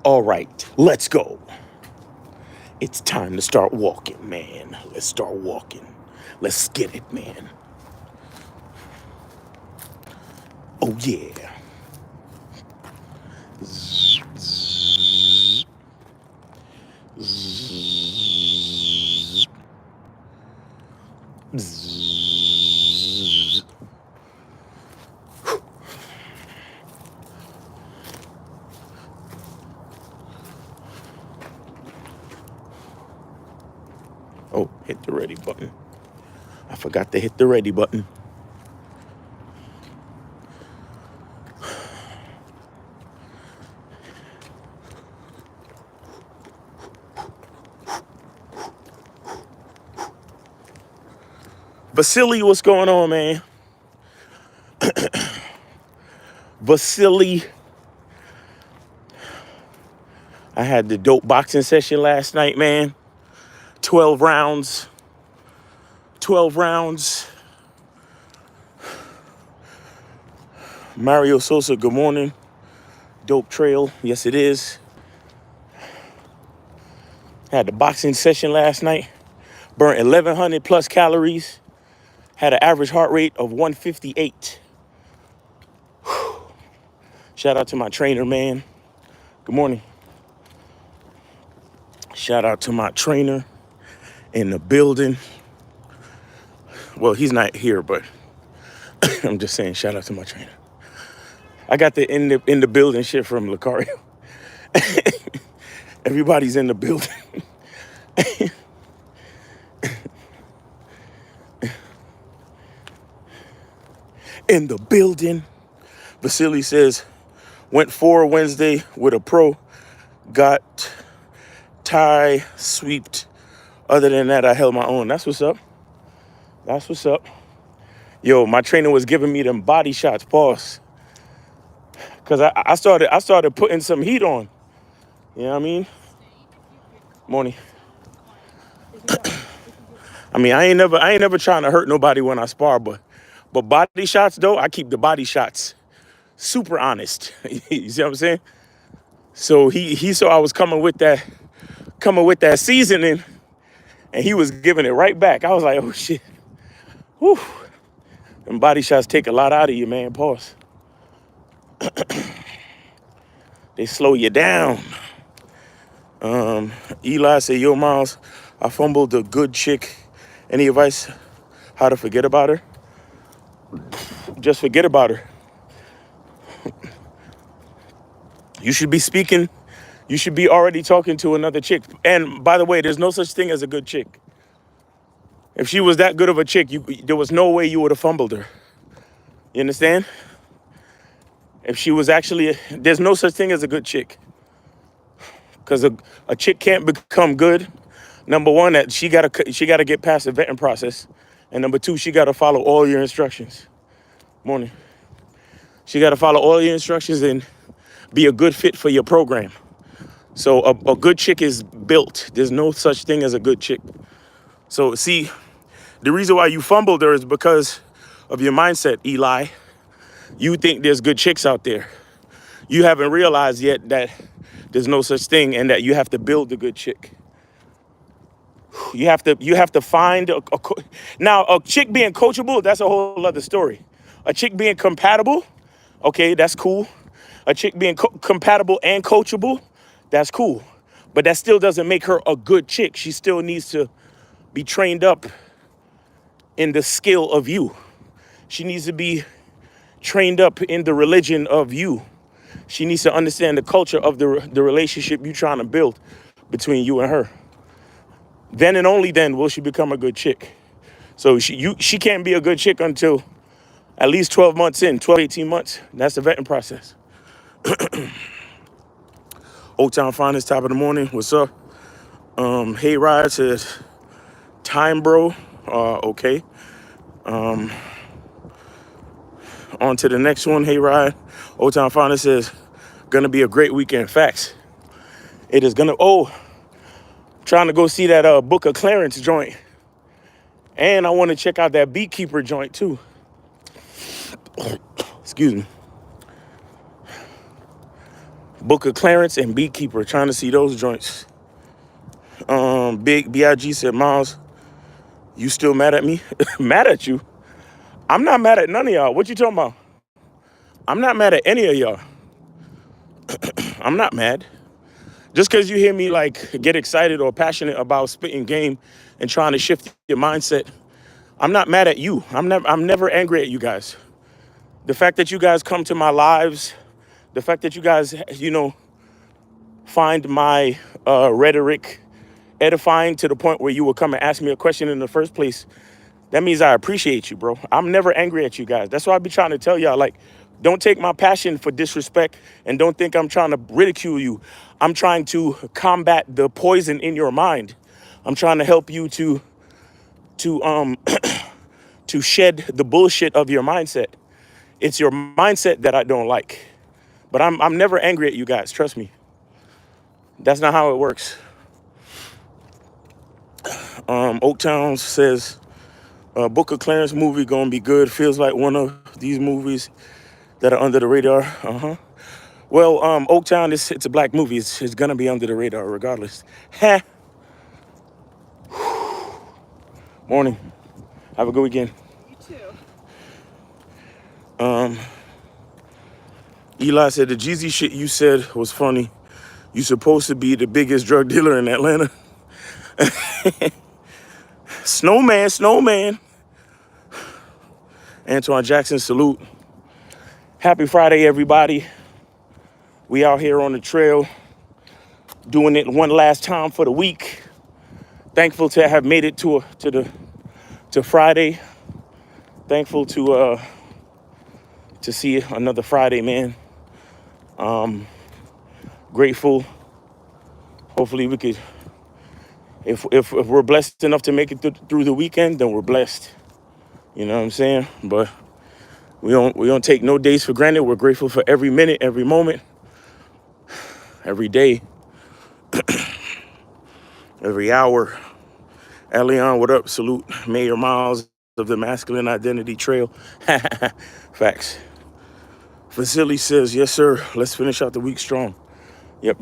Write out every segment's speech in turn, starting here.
All right, let's go. It's time to start walking, man. Let's start walking. Let's get it, man. Oh, yeah. Zzz, zzz, zzz, zzz. Oh, hit the ready button. I forgot to hit the ready button. Vasily, what's going on, man? Vasily. I had the dope boxing session last night, man. 12 rounds. 12 rounds. Mario Sosa, good morning. Dope trail. Yes, it is. Had the boxing session last night. Burnt 1,100 plus calories. Had an average heart rate of 158. Shout out to my trainer, man. Good morning. Shout out to my trainer in the building. Well, he's not here, but I'm just saying, shout out to my trainer. I got the in the building shit from Lucario. Everybody's in the building. In the building. Vasily says, went 4 Wednesday with a pro. Got tie sweeped. Other than that, I held my own. That's what's up. That's what's up. Yo, my trainer was giving me them body shots, pause. Cause I started putting some heat on. You know what I mean? Morning. I mean, I ain't never trying to hurt nobody when I spar, but body shots though, I keep the body shots super honest. You see what I'm saying? So he saw I was coming with that seasoning, and he was giving it right back. I was like, oh shit. Whew. Them body shots take a lot out of you, man. Pause. They slow you down. Eli said, yo, Miles, I fumbled a good chick. Any advice how to forget about her? Just forget about her. You should be speaking. You should be already talking to another chick. And by the way, there's no such thing as a good chick. If she was that good of a chick, there was no way you would have fumbled her. You understand? If she was actually, there's no such thing as a good chick. Because a chick can't become good. Number one, that she gotta get past the vetting process. And number two, she gotta follow all your instructions. Morning. She gotta follow all your instructions and be a good fit for your program. So a good chick is built. There's no such thing as a good chick. So see, the reason why you fumbled her is because of your mindset, Eli. You think there's good chicks out there. You haven't realized yet that there's no such thing and that you have to build a good chick. You have to find now a chick being coachable, that's a whole other story. A chick being compatible, okay, that's cool. A chick being compatible and coachable, that's cool. But that still doesn't make her a good chick. She still needs to be trained up in the skill of you. She needs to be trained up in the religion of you. She needs to understand the culture of the relationship you're trying to build between you and her. Then and only then will she become a good chick. So she can't be a good chick until at least 12 months in, 12, 18 months. That's the vetting process. Old Town Finest, top of the morning. What's up? Hey Rod says, time bro. Okay. On to the next one. Hey Rod. Old Town Finest says, gonna be a great weekend. Facts. It is gonna, trying to go see that Book of Clarence joint. And I want to check out that Beekeeper joint too. Excuse me. Book of Clarence and Beekeeper, trying to see those joints. Big B.I.G. said, Miles, you still mad at me? Mad at you? I'm not mad at none of y'all. What you talking about? I'm not mad at any of y'all. I'm not mad. Just because you hear me like get excited or passionate about spitting game and trying to shift your mindset, I'm not mad at you. I'm never angry at you guys. The fact that you guys come to my lives, the fact that you guys, find my rhetoric edifying to the point where you will come and ask me a question in the first place, that means I appreciate you, bro. I'm never angry at you guys. That's why I be trying to tell y'all, like, don't take my passion for disrespect and don't think I'm trying to ridicule you. I'm trying to combat the poison in your mind. I'm trying to help you to to shed the bullshit of your mindset. It's your mindset that I don't like. But I'm never angry at you guys, trust me. That's not how it works. Oaktown says, Book of Clarence movie gonna be good. Feels like one of these movies that are under the radar. Well, Oaktown, it's a black movie. It's gonna be under the radar regardless. Ha! Morning. Have a good weekend. You too. Eli said, the Jeezy shit you said was funny. You supposed to be the biggest drug dealer in Atlanta. Snowman. Antoine Jackson, salute. Happy Friday, everybody. We out here on the trail, doing it one last time for the week. Thankful to have made it to Friday. Thankful to see another Friday, man. Grateful. Hopefully we could, if we're blessed enough to make it through the weekend, then we're blessed. You know what I'm saying? But we don't take no days for granted. We're grateful for every minute, every moment, every day, every hour. Elion, what up? Salute Mayor Miles of the Masculine Identity Trail. Facts. Vasily says, yes, sir. Let's finish out the week strong. Yep.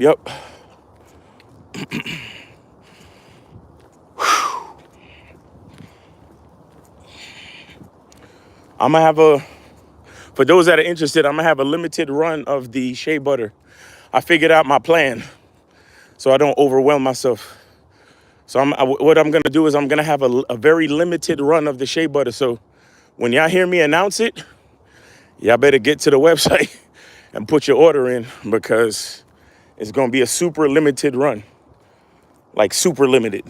I'm going to have for those that are interested, I'm going to have a limited run of the shea butter. I figured out my plan so I don't overwhelm myself. So what I'm going to do is I'm going to have a very limited run of the shea butter. So when y'all hear me announce it, y'all better get to the website and put your order in because it's going to be a super limited run. Like super limited.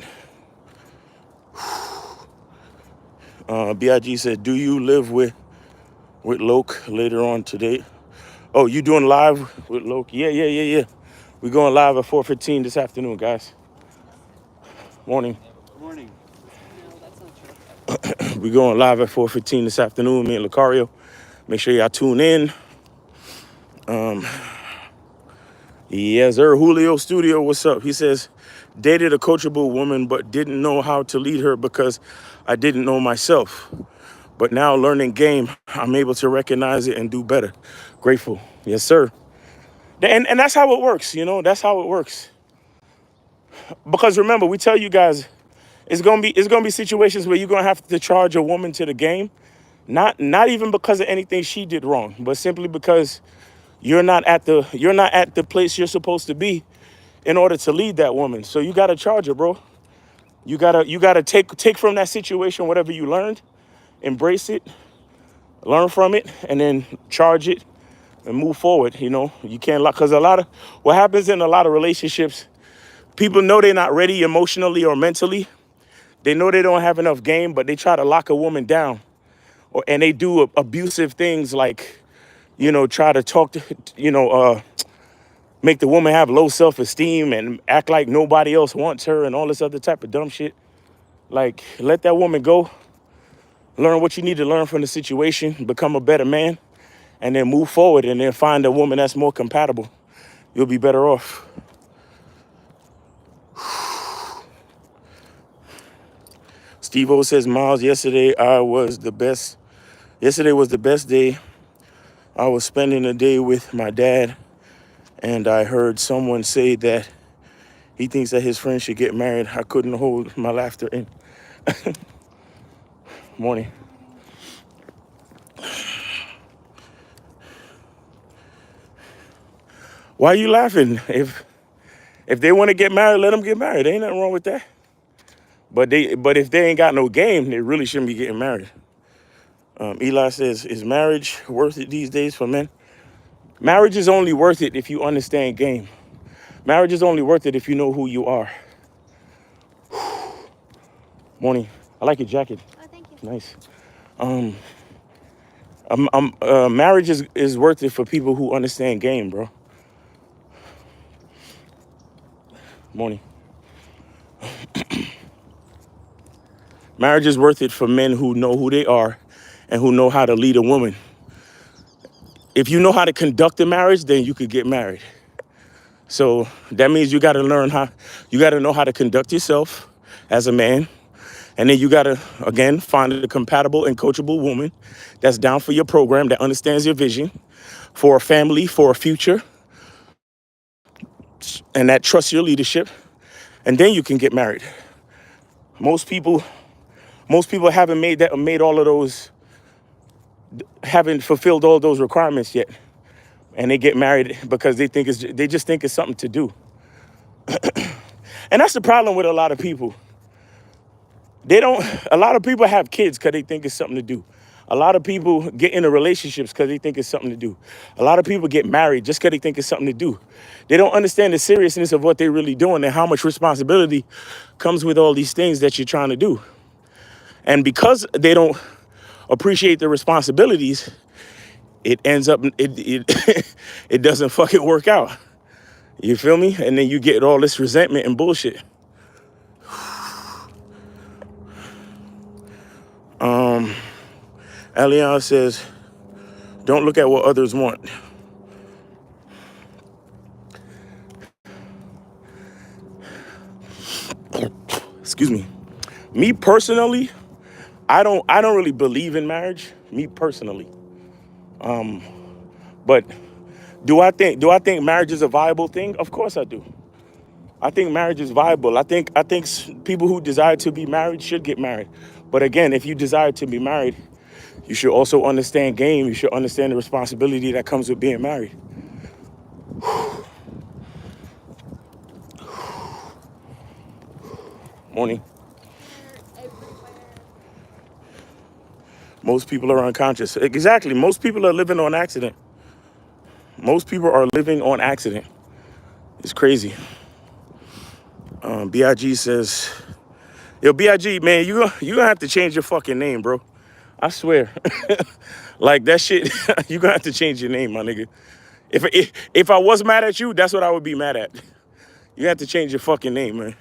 BIG said, do you live with Loke later on today? Oh, you doing live with Loke? Yeah. We're going live at 4:15 this afternoon, guys. Morning. Morning. No, that's not true. We're going live at 4:15 this afternoon, me and Lucario. Make sure y'all tune in. Yes, sir. Julio Studio, what's up? He says, dated a coachable woman, but didn't know how to lead her because I didn't know myself. But now learning game, I'm able to recognize it and do better. Grateful. Yes, sir. And that's how it works, that's how it works. Because remember, we tell you guys, it's gonna be situations where you're gonna have to charge a woman to the game. Not even because of anything she did wrong, but simply because you're not at the place you're supposed to be in order to lead that woman. So you gotta charge her, bro. You gotta take from that situation whatever you learned, embrace it, learn from it, and then charge it and move forward. You can't because what happens in a lot of relationships, people know they're not ready emotionally or mentally. They know they don't have enough game, but they try to lock a woman down, and they do abusive things like, try to talk to, make the woman have low self-esteem and act like nobody else wants her and all this other type of dumb shit. Like, let that woman go. Learn what you need to learn from the situation, become a better man, and then move forward and then find a woman that's more compatible. You'll be better off. Steve-O says, Miles, yesterday was the best day. I was spending a day with my dad, and I heard someone say that he thinks that his friend should get married. I couldn't hold my laughter in. Morning. Why are you laughing? If they want to get married, let them get married. There ain't nothing wrong with that. But if they ain't got no game, they really shouldn't be getting married. Eli says, is marriage worth it these days for men? Marriage is only worth it if you understand game. Marriage is only worth it if you know who you are. Morning. I like your jacket. Oh, thank you. Nice. Marriage is worth it for people who understand game, bro. Morning. Marriage is worth it for men who know who they are and who know how to lead a woman. If you know how to conduct a marriage, then you could get married. So that means you got to know how to conduct yourself as a man. And then you got to, again, find a compatible and coachable woman that's down for your program, that understands your vision for a family, for a future, and that trusts your leadership. And then you can get married. Most people haven't fulfilled all those requirements yet. And they get married because they just think it's something to do. And that's the problem with a lot of people. A lot of people have kids because they think it's something to do. A lot of people get into relationships because they think it's something to do. A lot of people get married just because they think it's something to do. They don't understand the seriousness of what they're really doing and how much responsibility comes with all these things that you're trying to do. And because they don't appreciate the responsibilities, it ends up, it doesn't fucking work out. You feel me? And then you get all this resentment and bullshit. Elian says, don't look at what others want. Excuse me. Me personally, I don't really believe in marriage. Me personally. But do I think marriage is a viable thing? Of course I do. I think marriage is viable. I think people who desire to be married should get married. But again, if you desire to be married, you should also understand game. You should understand the responsibility that comes with being married. Morning. Most people are unconscious. Exactly. Most people are living on accident. Most people are living on accident. It's crazy. BIG says, yo, BIG, man, you gonna have to change your fucking name, bro. I swear. Like that shit, you gonna have to change your name, my nigga. If I was mad at you, that's what I would be mad at. You have to change your fucking name, man.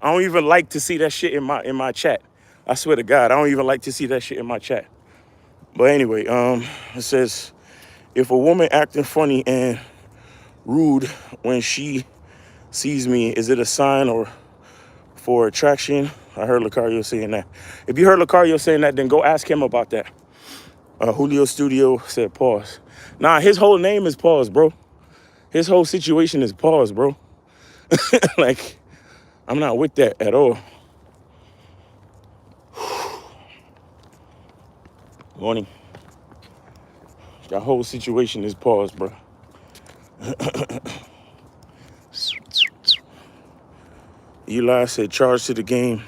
I don't even like to see that shit in my chat. I swear to God, I don't even like to see that shit in my chat. But anyway, it says, if a woman acting funny and rude when she sees me, is it a sign or for attraction? I heard Lucario saying that. If you heard Lucario saying that, then go ask him about that. Julio Studio said pause. Nah, his whole name is pause, bro. His whole situation is pause, bro. Like, I'm not with that at all. Morning. That whole situation is pause, bro. Eli said, charge to the game,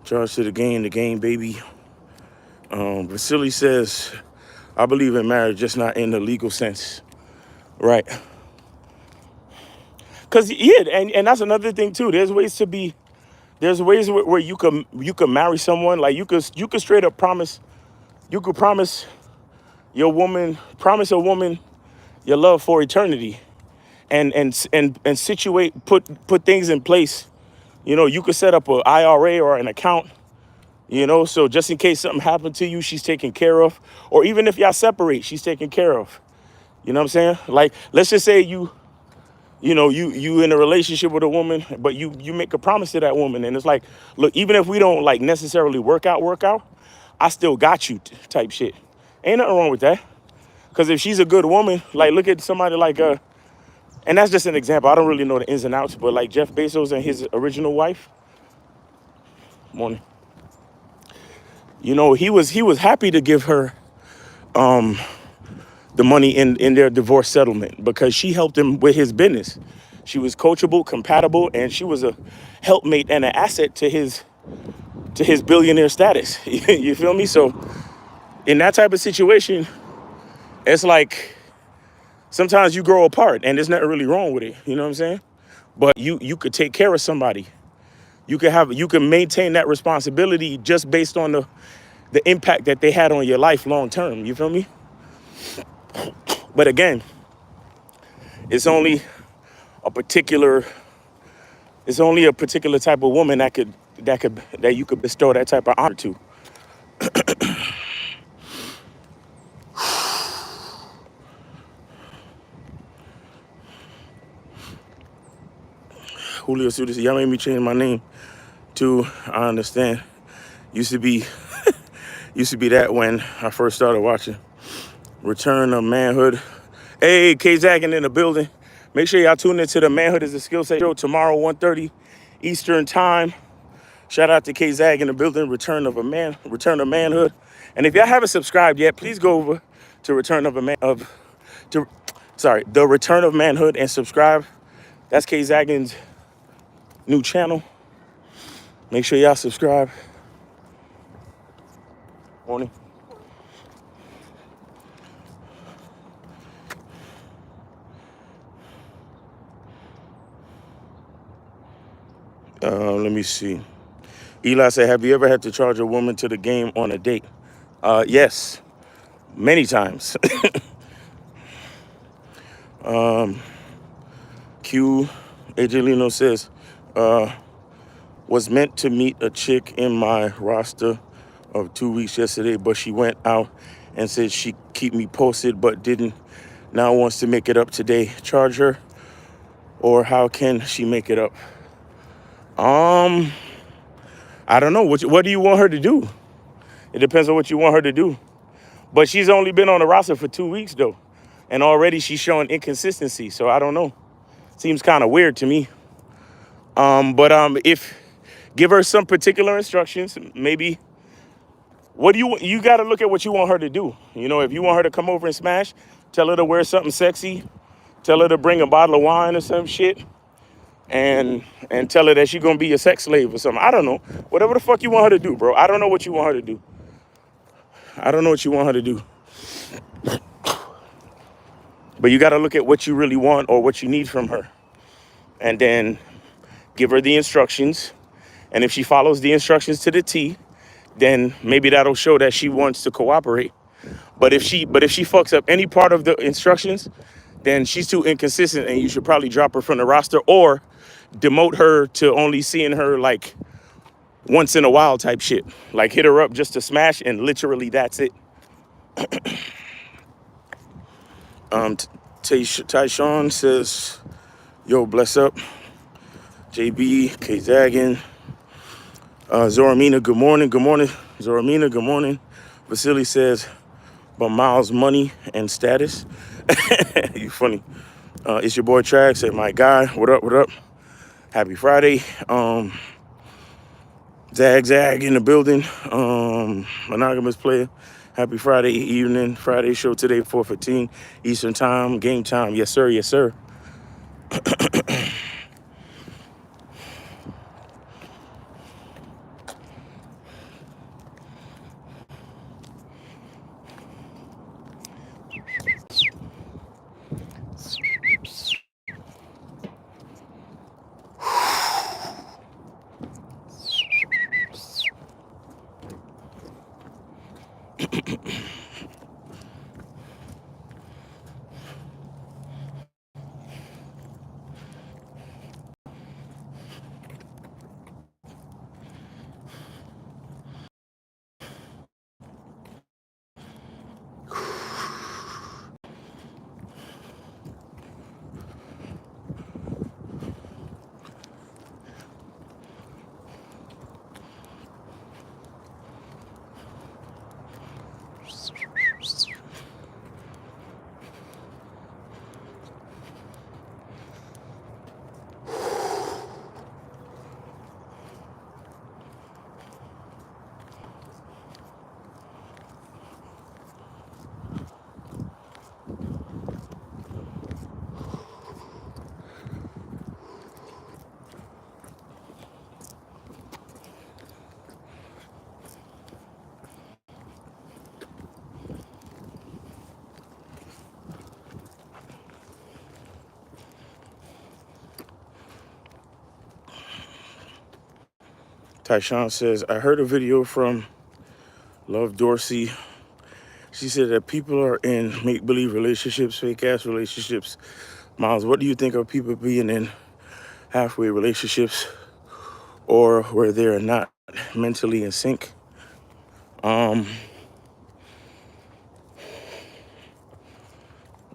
charge to the game, baby. Vasily says, I believe in marriage, just not in the legal sense. Right. Because, yeah, and that's another thing, too. There's ways where you can marry someone. Like, you could straight up promise a woman your love for eternity. And put things in place. You know, you could set up an IRA or an account, so just in case something happened to you, she's taken care of. Or even if y'all separate, she's taken care of. You know what I'm saying? Like, let's just say you You know, you in a relationship with a woman, but you make a promise to that woman, and it's like, look, even if we don't like necessarily work out, I still got you type shit. Ain't nothing wrong with that. Because if she's a good woman, like look at somebody like and that's just an example. I don't really know the ins and outs, but like Jeff Bezos and his original wife, morning, you know, he was happy to give her the money in their divorce settlement because she helped him with his business. She was coachable, compatible, and she was a helpmate and an asset to his billionaire status. You feel me? So in that type of situation, it's like sometimes you grow apart and there's nothing really wrong with it. You know what I'm saying? But you could take care of somebody. You can maintain that responsibility just based on the impact that they had on your life long term. You feel me? But again, it's only a particular it's only a particular type of woman that you could bestow that type of honor to. Julio Sudas, y'all made me change my name to I understand. Used to be used to be that when I first started watching. Return of Manhood. Hey, K Zagging in the building. Make sure y'all tune into the Manhood is a Skill Set show tomorrow, 1:30 Eastern time. Shout out to K Zag in the building. Return of Manhood. And if y'all haven't subscribed yet, please go over to to the Return of Manhood and subscribe. That's K Zaggins' new channel. Make sure y'all subscribe. Morning. Let me see. Eli said, "Have you ever had to charge a woman to the game on a date?" Yes, many times. Q Angelino says, "Was meant to meet a chick in my roster of 2 weeks yesterday, but she went out and said she keep me posted, but didn't. Now wants to make it up today. Charge her, or how can she make it up?" Um, I don't know. What do you want her to do? It depends on what you want her to do. But she's only been on the roster for 2 weeks though, and already she's showing inconsistency. So I don't know. Seems kind of weird to me. But if give her some particular instructions, maybe. What do you got to look at what you want her to do. You know, if you want her to come over and smash, tell her to wear something sexy, tell her to bring a bottle of wine or some shit, and tell her that she's gonna be a sex slave or something. I don't know. Whatever the fuck you want her to do, bro. I don't know what you want her to do. I don't know what you want her to do. But you got to look at what you really want or what you need from her, and then give her the instructions. And if she follows the instructions to the T, then maybe that'll show that she wants to cooperate. But if she fucks up any part of the instructions, then she's too inconsistent, and you should probably drop her from the roster or demote her to only seeing her like once in a while type shit. Like hit her up just to smash, and literally that's it. Tyshawn says, "Yo, bless up." JB, K Zaggin, Zoramina, good morning. Good morning. Zoramina, good morning. Vasily says, "But Miles' money and status." You funny. It's your boy Trax. Said, "My guy, what up, what up? Happy Friday." Zag in the building. Monogamous player. Happy Friday evening. Friday show today, 4:15 Eastern time. Game time. Yes, sir. Yes, sir. Tyshawn says, I heard a video from Love Dorsey. She said that people are in make-believe relationships, fake-ass relationships. Miles, what do you think of people being in halfway relationships or where they're not mentally in sync? Well,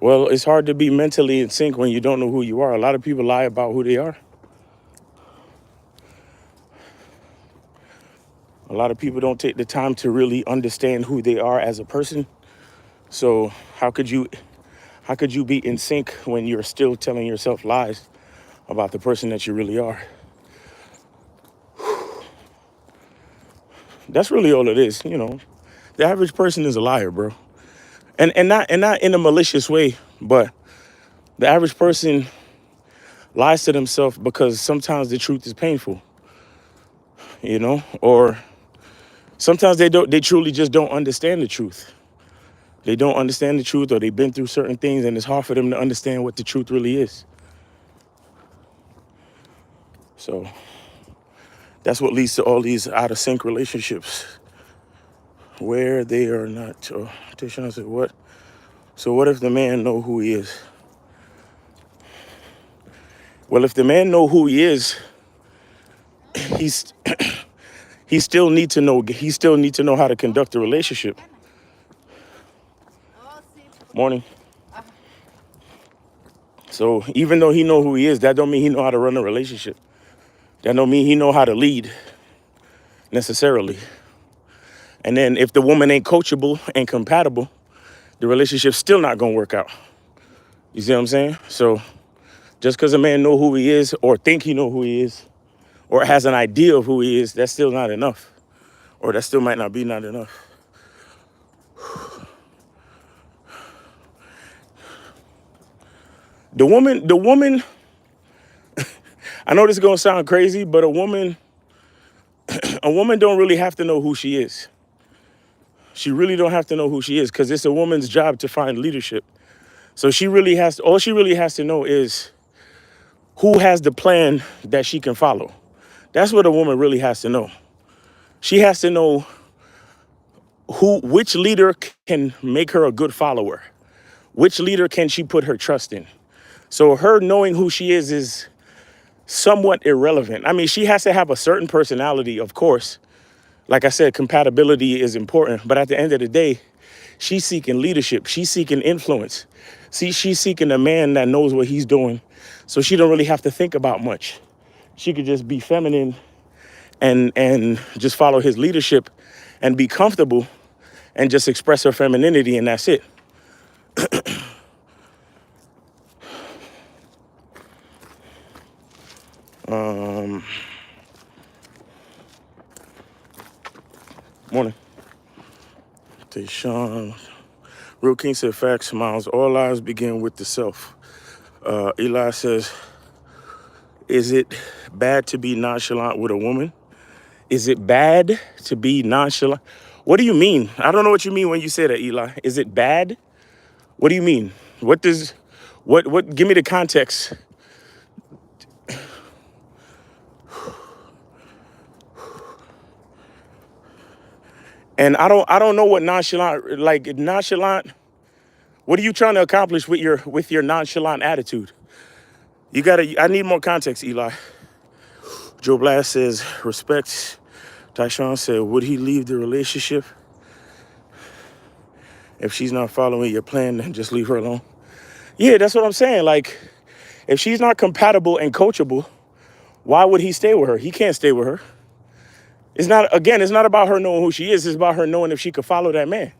it's hard to be mentally in sync when you don't know who you are. A lot of people lie about who they are. A lot of people don't take the time to really understand who they are as a person. So how could you be in sync when you're still telling yourself lies about the person that you really are? That's really all it is, you know. The average person is a liar, bro. And not in a malicious way, but the average person lies to themselves because sometimes the truth is painful, you know, or sometimes they truly just don't understand the truth. They don't understand the truth, or they've been through certain things and it's hard for them to understand what the truth really is. So that's what leads to all these out of sync relationships where they are not. Oh, Tishawn said, what? So what if the man know who he is? Well, if the man know who he is, he's he still need to know how to conduct a relationship. Morning. So even though he know who he is, that don't mean he know how to run a relationship. That don't mean he know how to lead necessarily. And then if the woman ain't coachable and compatible, the relationship's still not gonna work out. You see what I'm saying? So just because a man know who he is or think he know who he is or has an idea of who he is, that's still not enough. Or that still might not be not enough. The woman, I know this is gonna sound crazy, but a woman don't really have to know who she is. She really don't have to know who she is because it's a woman's job to find leadership. So all she really has to know is who has the plan that she can follow. That's what a woman really has to know. She has to know which leader can make her a good follower. Which leader can she put her trust in? So her knowing who she is somewhat irrelevant. I mean, she has to have a certain personality, of course. Like I said, compatibility is important. But at the end of the day, she's seeking leadership. She's seeking influence. See, she's seeking a man that knows what he's doing. So she don't really have to think about much. She could just be feminine and just follow his leadership and be comfortable and just express her femininity, and that's it. Morning. Deshaun. Real King said, facts, Miles. All lives begin with the self. Eli says, is it bad to be nonchalant with a woman? Is it bad to be nonchalant? What do you mean? I don't know what you mean when you say that, Eli. Is it bad? What do you mean? What give me the context. And I don't know what nonchalant, what are you trying to accomplish with your nonchalant attitude? I need more context, Eli. Joe Blast says, respect. Tyshawn said, would he leave the relationship? If she's not following your plan, then just leave her alone. Yeah, that's what I'm saying. Like, if she's not compatible and coachable, why would he stay with her? He can't stay with her. It's not about her knowing who she is. It's about her knowing if she could follow that man.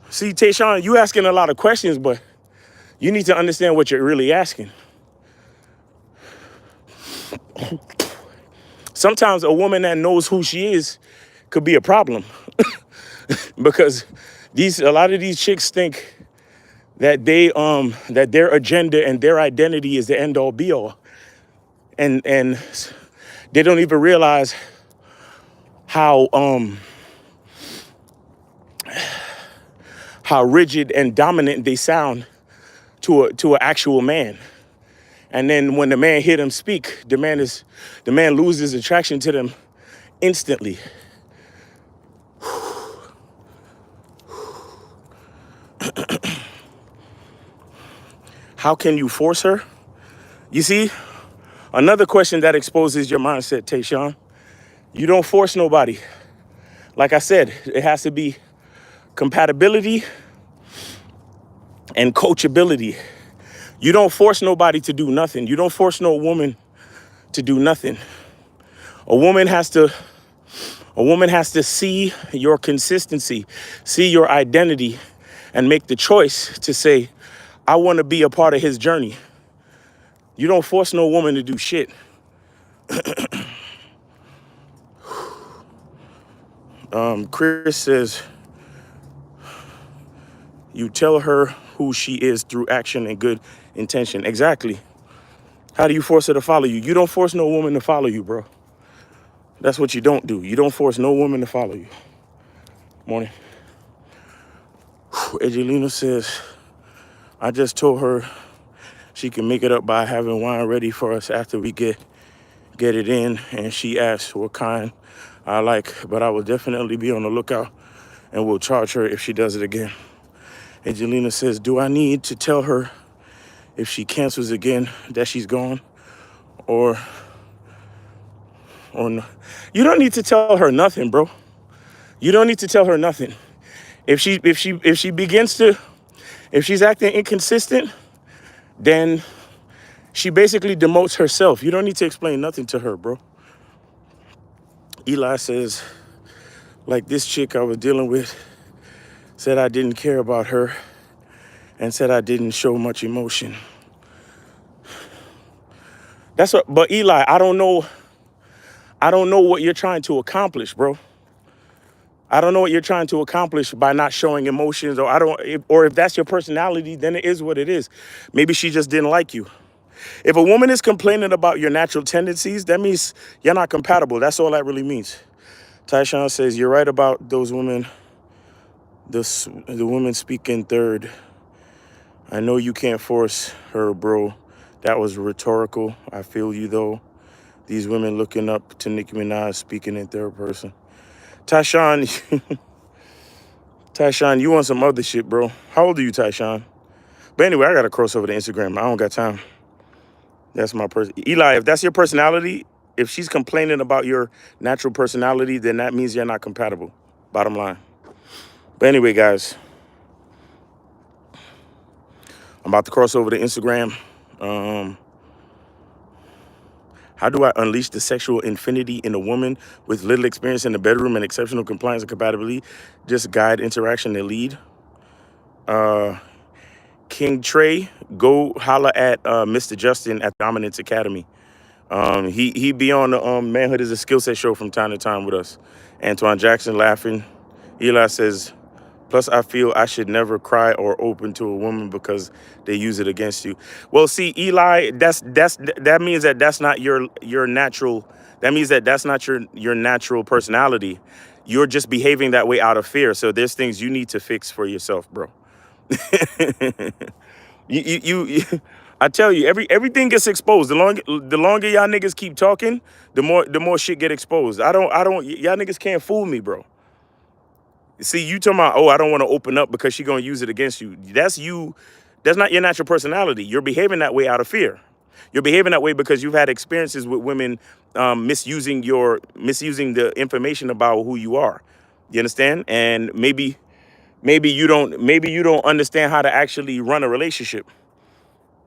See, Tayshawn, you asking a lot of questions, but you need to understand what you're really asking. Sometimes a woman that knows who she is could be a problem because a lot of these chicks think that that their agenda and their identity is the end all be all. And they don't even realize how rigid and dominant they sound to an actual man. And then when the man hear them speak, the man loses attraction to them instantly. How can you force her? You see, another question that exposes your mindset, Tayshawn. You don't force nobody. Like I said, it has to be compatibility and coachability. You don't force nobody to do nothing. You don't force no woman to do nothing. A woman has to see your consistency, see your identity, and make the choice to say, I want to be a part of his journey. You don't force no woman to do shit. Chris says, you tell her who she is through action and good intention. Exactly. How do you force her to follow you? You don't force no woman to follow you, bro. That's what you don't do. You don't force no woman to follow you. Morning. Angelina says, I just told her she can make it up by having wine ready for us after we get it in. And she asked what kind I like, but I will definitely be on the lookout and will charge her if she does it again. Angelina says, do I need to tell her if she cancels again that she's gone or no? You don't need to tell her nothing, bro. You don't need to tell her nothing. If she's acting inconsistent, then she basically demotes herself. You don't need to explain nothing to her, bro. Eli says, like this chick I was dealing with said I didn't care about her and said I didn't show much emotion. But Eli, I don't know what you're trying to accomplish, bro. I don't know what you're trying to accomplish by not showing emotions, or if that's your personality, then it is what it is. Maybe she just didn't like you. If a woman is complaining about your natural tendencies, that means you're not compatible. That's all that really means. Tyshawn says, you're right about those women, the women speak in third. I know you can't force her, bro. That was rhetorical. I feel you, though. These women looking up to Nicki Minaj speaking in third person. Tyshawn, Tyshawn, you want some other shit, bro. How old are you, Tyshawn? But anyway, I got to cross over to Instagram. I don't got time. That's my person. Eli, if that's your personality, if she's complaining about your natural personality, then that means you're not compatible. Bottom line. But anyway, guys, I'm about to cross over to Instagram. How do I unleash the sexual infinity in a woman with little experience in the bedroom and exceptional compliance and compatibility? Just guide interaction and lead. King Trey, go holla at Mr. Justin at Dominance Academy. He be on the Manhood is a Skill Set show from time to time with us. Antoine Jackson laughing. Eli says, plus I feel I should never cry or open to a woman because they use it against you. Well, see, Eli, that means that that's not your natural. That means that that's not your natural personality. You're just behaving that way out of fear. So there's things you need to fix for yourself, bro. I tell you, everything gets exposed. The longer y'all niggas keep talking, the more shit get exposed. Y'all niggas can't fool me, bro. See, you talking about, oh, I don't want to open up because she gonna use it against you. That's you. That's not your natural personality. You're behaving that way out of fear. You're behaving that way because you've had experiences with women misusing the information about who you are. You understand? And maybe you don't understand how to actually run a relationship.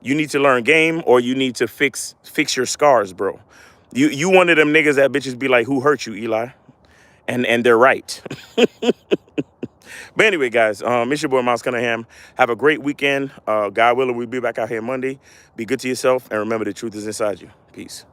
You need to learn game, or you need to fix your scars, bro. You one of them niggas that bitches be like, who hurt you, Eli? And they're right. But anyway, guys, it's your boy Miles Cunningham. Have a great weekend. God willing, we'll be back out here Monday. Be good to yourself, and remember, the truth is inside you. Peace.